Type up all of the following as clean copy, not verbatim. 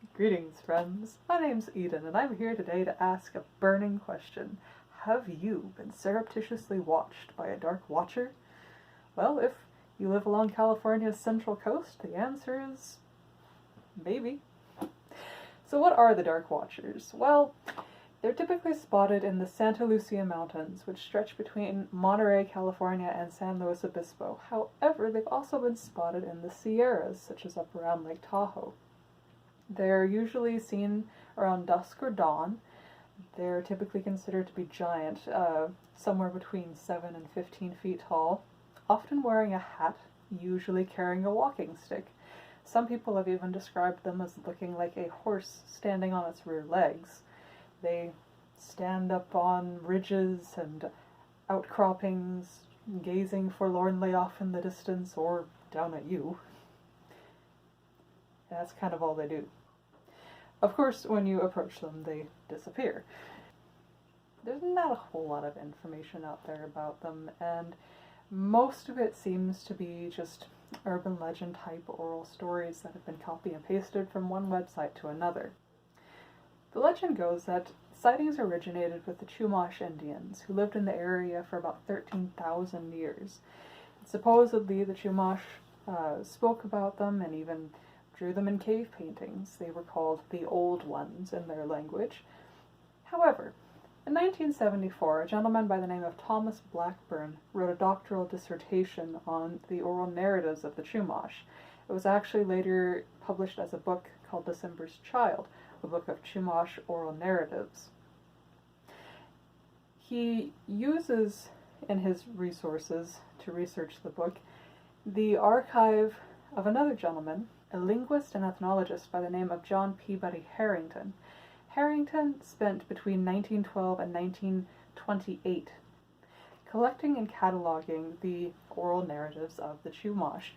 Greetings, friends. My name's Eden, and I'm here today to ask a burning question. Have you been surreptitiously watched by a Dark Watcher? Well, if you live along California's central coast, the answer is maybe. So what are the Dark Watchers? Well, they're typically spotted in the Santa Lucia Mountains, which stretch between Monterey, California and San Luis Obispo. However, they've also been spotted in the Sierras, such as up around Lake Tahoe. They're usually seen around dusk or dawn. They're typically considered to be giant, somewhere between 7 and 15 feet tall, often wearing a hat, usually carrying a walking stick. Some people have even described them as looking like a horse standing on its rear legs. They stand up on ridges and outcroppings, gazing forlornly off in the distance or down at you. And that's kind of all they do. Of course, when you approach them, they disappear. There's not a whole lot of information out there about them, and most of it seems to be just urban legend type oral stories that have been copy and pasted from one website to another. The legend goes that sightings originated with the Chumash Indians, who lived in the area for about 13,000 years. Supposedly, the Chumash spoke about them and even drew them in cave paintings. They were called the Old Ones in their language. However, in 1974, a gentleman by the name of Thomas Blackburn wrote a doctoral dissertation on the oral narratives of the Chumash. It was actually later published as a book called December's Child, a book of Chumash oral narratives. He uses in his resources to research the book the archive of another gentleman, a linguist and ethnologist by the name of John Peabody Harrington. Harrington spent between 1912 and 1928 collecting and cataloging the oral narratives of the Chumash.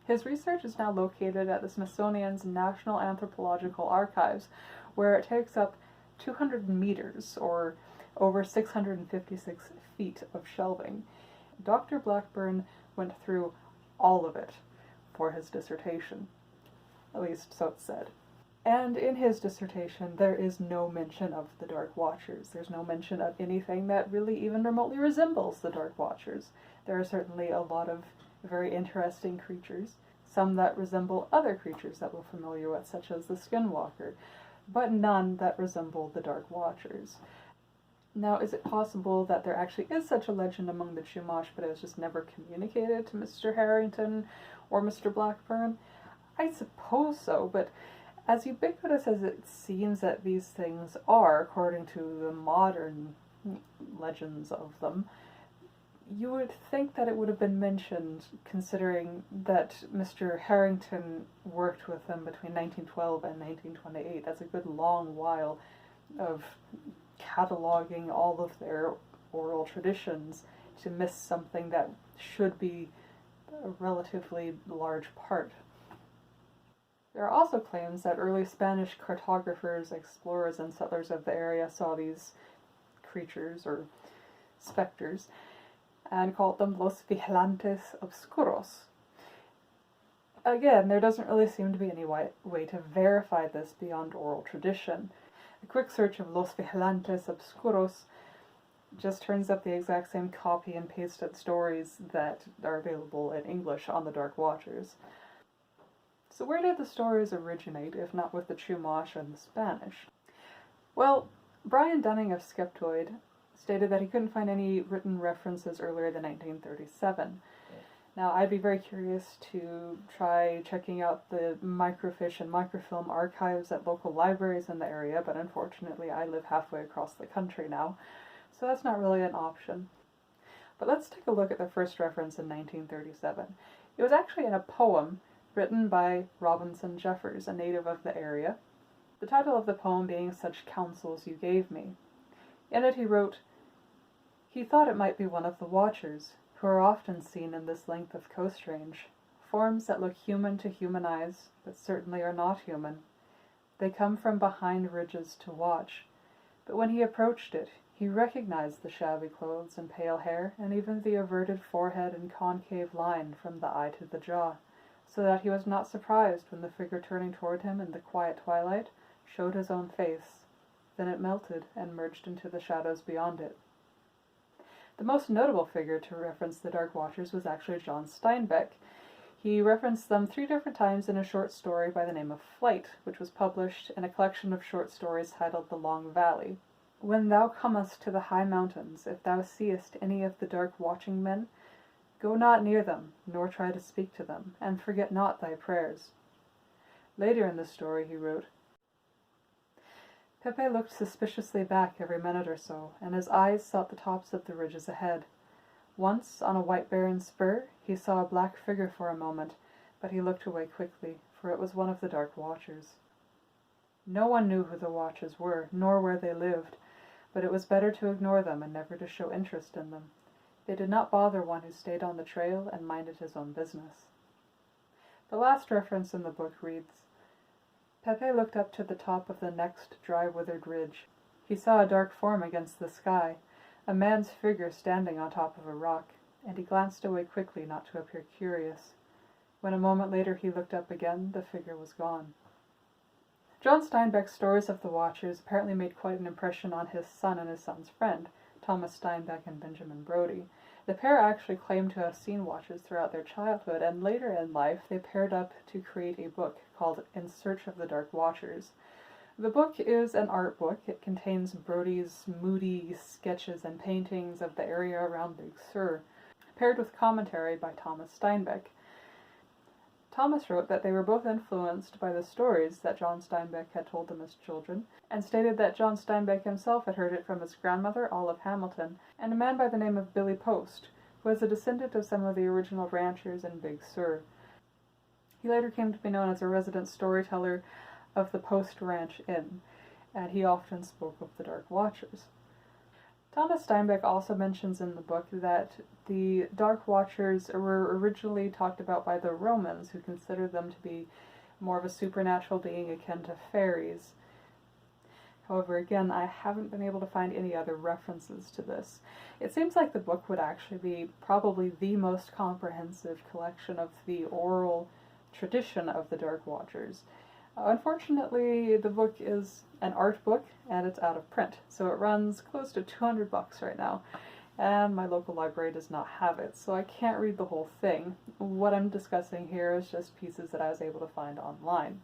His research is now located at the Smithsonian's National Anthropological Archives, where it takes up 200 meters, or over 656 feet of shelving. Dr. Blackburn went through all of it for his dissertation. At least, so it's said. And in his dissertation, there is no mention of the Dark Watchers. There's no mention of anything that really even remotely resembles the Dark Watchers. There are certainly a lot of very interesting creatures, some that resemble other creatures that we're familiar with, such as the Skinwalker, but none that resemble the Dark Watchers. Now, is it possible that there actually is such a legend among the Chumash, but it was just never communicated to Mr. Harrington or Mr. Blackburn? I suppose so, but as ubiquitous as it seems that these things are, according to the modern legends of them, you would think that it would have been mentioned, considering that Mr. Harrington worked with them between 1912 and 1928. That's a good long while of cataloging all of their oral traditions to miss something that should be a relatively large part. There are also claims that early Spanish cartographers, explorers, and settlers of the area saw these creatures, or specters, and called them Los Vigilantes Obscuros. Again, there doesn't really seem to be any way to verify this beyond oral tradition. A quick search of Los Vigilantes Obscuros just turns up the exact same copy and pasted stories that are available in English on the Dark Watchers. So where did the stories originate, if not with the Chumash and the Spanish? Well, Brian Dunning of Skeptoid stated that he couldn't find any written references earlier than 1937. Now, I'd be very curious to try checking out the microfiche and microfilm archives at local libraries in the area, but unfortunately I live halfway across the country now, so that's not really an option. But let's take a look at the first reference in 1937. It was actually in a poem written by Robinson Jeffers, a native of the area, the title of the poem being Such Counsels You Gave Me. In it he wrote, "He thought it might be one of the watchers, who are often seen in this length of coast range, forms that look human to human eyes, but certainly are not human. They come from behind ridges to watch, but when he approached it, he recognized the shabby clothes and pale hair, and even the averted forehead and concave line from the eye to the jaw. so that he was not surprised when the figure turning toward him in the quiet twilight showed his own face. Then it melted and merged into the shadows beyond it. The most notable figure to reference the Dark Watchers was actually John Steinbeck. He referenced them 3 different times in a short story by the name of Flight, which was published in a collection of short stories titled The Long Valley. When thou comest to the high mountains, if thou seest any of the dark watching men, go not near them, nor try to speak to them, and forget not thy prayers. Later in the story he wrote, Pepe looked suspiciously back every minute or so, and his eyes sought the tops of the ridges ahead. Once, on a white barren spur, he saw a black figure for a moment, but he looked away quickly, for it was one of the Dark Watchers. No one knew who the Watchers were, nor where they lived, but it was better to ignore them and never to show interest in them. They did not bother one who stayed on the trail and minded his own business. The last reference in the book reads, Pepe looked up to the top of the next dry, withered ridge. He saw a dark form against the sky, a man's figure standing on top of a rock, and he glanced away quickly not to appear curious. When a moment later he looked up again, the figure was gone. John Steinbeck's stories of the Watchers apparently made quite an impression on his son and his son's friend, Thomas Steinbeck and Benjamin Brodie. The pair actually claimed to have seen Watchers throughout their childhood, and later in life they paired up to create a book called In Search of the Dark Watchers. The book is an art book. It contains Brodie's moody sketches and paintings of the area around Big Sur, paired with commentary by Thomas Steinbeck. Thomas wrote that they were both influenced by the stories that John Steinbeck had told them as children, and stated that John Steinbeck himself had heard it from his grandmother, Olive Hamilton, and a man by the name of Billy Post, who was a descendant of some of the original ranchers in Big Sur. He later came to be known as a resident storyteller of the Post Ranch Inn, and he often spoke of the Dark Watchers. Thomas Steinbeck also mentions in the book that the Dark Watchers were originally talked about by the Romans, who considered them to be more of a supernatural being akin to fairies. However, again, I haven't been able to find any other references to this. It seems like the book would actually be probably the most comprehensive collection of the oral tradition of the Dark Watchers. Unfortunately, the book is an art book, and it's out of print, so it runs close to $200 right now, and my local library does not have it, so I can't read the whole thing. What I'm discussing here is just pieces that I was able to find online.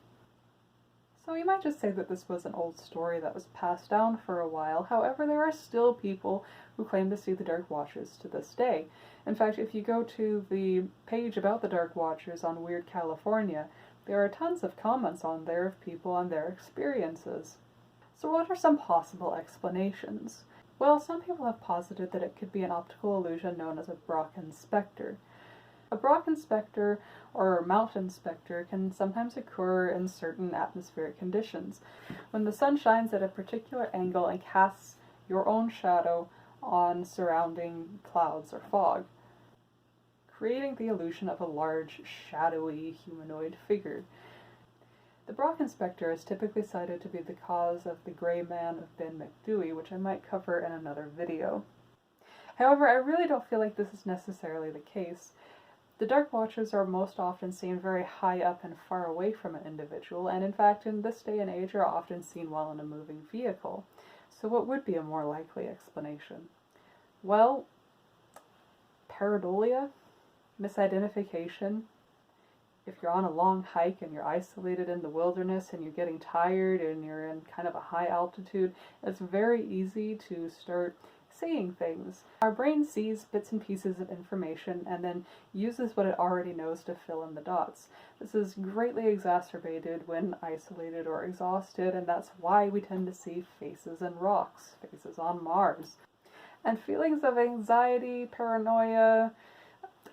So you might just say that this was an old story that was passed down for a while. However, there are still people who claim to see the Dark Watchers to this day. In fact, if you go to the page about the Dark Watchers on Weird California, there are tons of comments on there of people and their experiences. So what are some possible explanations? Well, some people have posited that it could be an optical illusion known as a Brocken specter. A Brocken specter, or mountain specter, can sometimes occur in certain atmospheric conditions, when the sun shines at a particular angle and casts your own shadow on surrounding clouds or fog, creating the illusion of a large, shadowy, humanoid figure. The Brocken specter is typically cited to be the cause of the Gray Man of Ben Macdui, which I might cover in another video. However, I really don't feel like this is necessarily the case. The Dark Watchers are most often seen very high up and far away from an individual, and in fact, in this day and age, are often seen while in a moving vehicle. So what would be a more likely explanation? Well, pareidolia, misidentification. If you're on a long hike and you're isolated in the wilderness and you're getting tired and you're in kind of a high altitude, it's very easy to start seeing things. Our brain sees bits and pieces of information and then uses what it already knows to fill in the dots. This is greatly exacerbated when isolated or exhausted, and that's why we tend to see faces in rocks, faces on Mars. And feelings of anxiety, paranoia,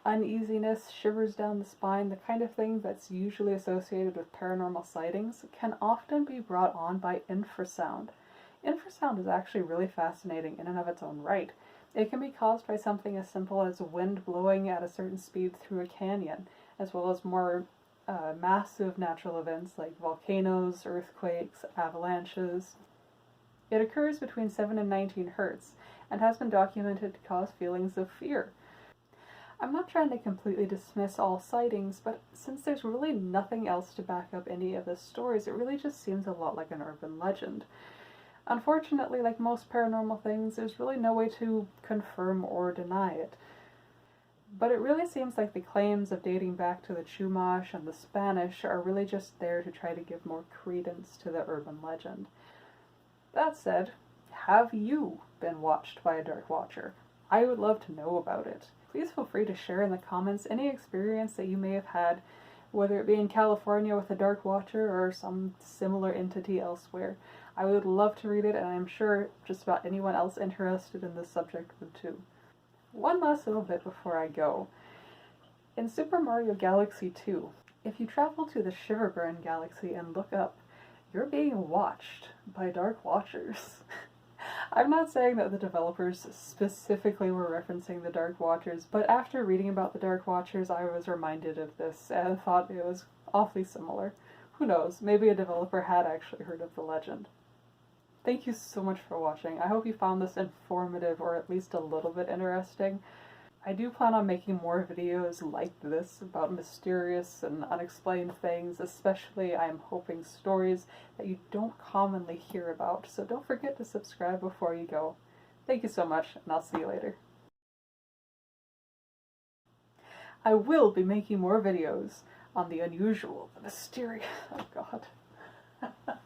uneasiness, shivers down the spine, the kind of thing that's usually associated with paranormal sightings, can often be brought on by infrasound. Infrasound is actually really fascinating in and of its own right. It can be caused by something as simple as wind blowing at a certain speed through a canyon, as well as more massive natural events like volcanoes, earthquakes, avalanches. It occurs between 7 and 19 hertz, and has been documented to cause feelings of fear. I'm not trying to completely dismiss all sightings, but since there's really nothing else to back up any of the stories, it really just seems a lot like an urban legend. Unfortunately, like most paranormal things, there's really no way to confirm or deny it. But it really seems like the claims of dating back to the Chumash and the Spanish are really just there to try to give more credence to the urban legend. That said, have you been watched by a Dark Watcher? I would love to know about it. Please feel free to share in the comments any experience that you may have had, whether it be in California with a Dark Watcher or some similar entity elsewhere. I would love to read it, and I'm sure just about anyone else interested in this subject would too. One last little bit before I go. In Super Mario Galaxy 2, if you travel to the Shiverburn Galaxy and look up, you're being watched by Dark Watchers. I'm not saying that the developers specifically were referencing the Dark Watchers, but after reading about the Dark Watchers, I was reminded of this and thought it was awfully similar. Who knows, maybe a developer had actually heard of the legend. Thank you so much for watching. I hope you found this informative or at least a little bit interesting. I do plan on making more videos like this about mysterious and unexplained things, especially I'm hoping stories that you don't commonly hear about, so don't forget to subscribe before you go. Thank you so much, and I'll see you later. I will be making more videos on the unusual, the mysterious, oh god.